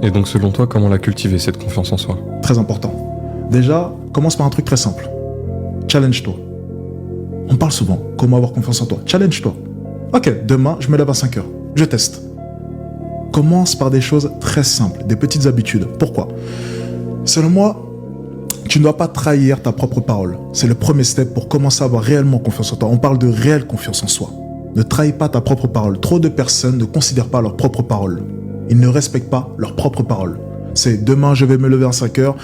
Et donc selon toi, comment la cultiver, cette confiance en soi? Très important. Déjà, commence par un truc très simple. Challenge-toi. On parle souvent, comment avoir confiance en toi. Challenge-toi. Ok, demain, je me lève à 5 heures. Je teste. Commence par des choses très simples, des petites habitudes. Pourquoi? Selon moi, tu ne dois pas trahir ta propre parole. C'est le premier step pour commencer à avoir réellement confiance en toi. On parle de réelle confiance en soi. Ne trahis pas ta propre parole. Trop de personnes ne considèrent pas leur propre parole. Ils ne respectent pas leur propre parole. C'est demain je vais me lever à 5 heures,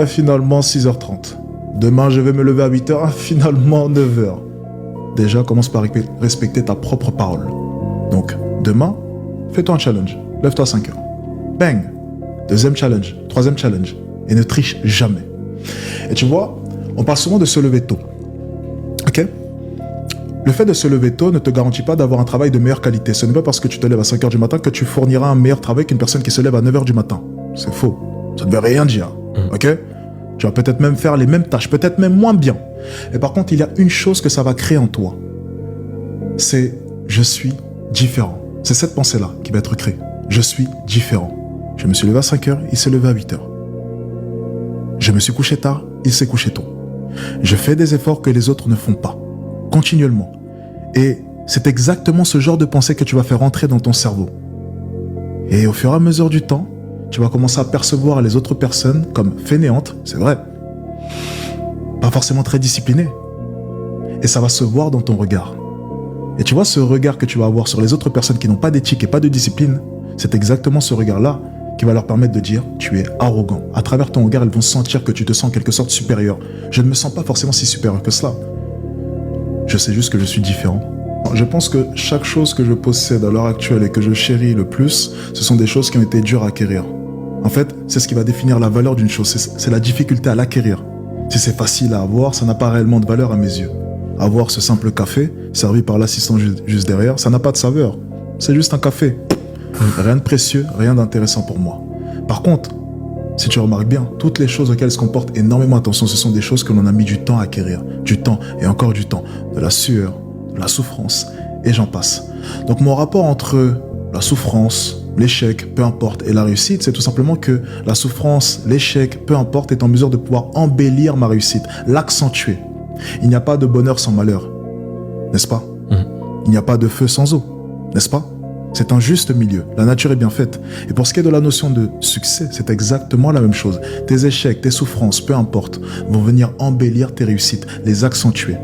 finalement 6h30. Demain je vais me lever à 8 heures, finalement 9 heures. Déjà commence par respecter ta propre parole. Donc demain, fais-toi un challenge. Lève-toi à 5 heures. Bang! Deuxième challenge, troisième challenge. Et ne triche jamais. Et tu vois, on parle souvent de se lever tôt. Ok? Le fait de se lever tôt ne te garantit pas d'avoir un travail de meilleure qualité. Ce n'est pas parce que tu te lèves à 5 heures du matin que tu fourniras un meilleur travail qu'une personne qui se lève à 9 heures du matin. C'est faux. Ça ne veut rien dire. Ok? Tu vas peut-être même faire les mêmes tâches, peut-être même moins bien. Et par contre, il y a une chose que ça va créer en toi. C'est je suis différent. C'est cette pensée-là qui va être créée. Je suis différent. Je me suis levé à 5 heures, il s'est levé à 8 heures. Je me suis couché tard, il s'est couché tôt. Je fais des efforts que les autres ne font pas. Continuellement. Et c'est exactement ce genre de pensée que tu vas faire entrer dans ton cerveau. Et au fur et à mesure du temps, tu vas commencer à percevoir les autres personnes comme fainéantes, c'est vrai. Pas forcément très disciplinées. Et ça va se voir dans ton regard. Et tu vois ce regard que tu vas avoir sur les autres personnes qui n'ont pas d'éthique et pas de discipline, c'est exactement ce regard-là qui va leur permettre de dire tu es arrogant. À travers ton regard, ils vont sentir que tu te sens en quelque sorte supérieur. Je ne me sens pas forcément si supérieur que cela. Je sais juste que je suis différent. Je pense que chaque chose que je possède à l'heure actuelle et que je chéris le plus, ce sont des choses qui ont été dures à acquérir. En fait, c'est ce qui va définir la valeur d'une chose, c'est la difficulté à l'acquérir. Si c'est facile à avoir, ça n'a pas réellement de valeur à mes yeux. Avoir ce simple café, servi par l'assistant juste derrière, ça n'a pas de saveur. C'est juste un café. Rien de précieux, rien d'intéressant pour moi. Par contre, si tu remarques bien, toutes les choses auxquelles on porte énormément attention, ce sont des choses que l'on a mis du temps à acquérir. Du temps et encore du temps. De la sueur, de la souffrance, et j'en passe. Donc mon rapport entre la souffrance, l'échec, peu importe, et la réussite, c'est tout simplement que la souffrance, l'échec, peu importe, est en mesure de pouvoir embellir ma réussite, l'accentuer. Il n'y a pas de bonheur sans malheur, n'est-ce pas? Il n'y a pas de feu sans eau, n'est-ce pas? C'est un juste milieu, la nature est bien faite. Et pour ce qui est de la notion de succès, c'est exactement la même chose. Tes échecs, tes souffrances, peu importe, vont venir embellir tes réussites, les accentuer.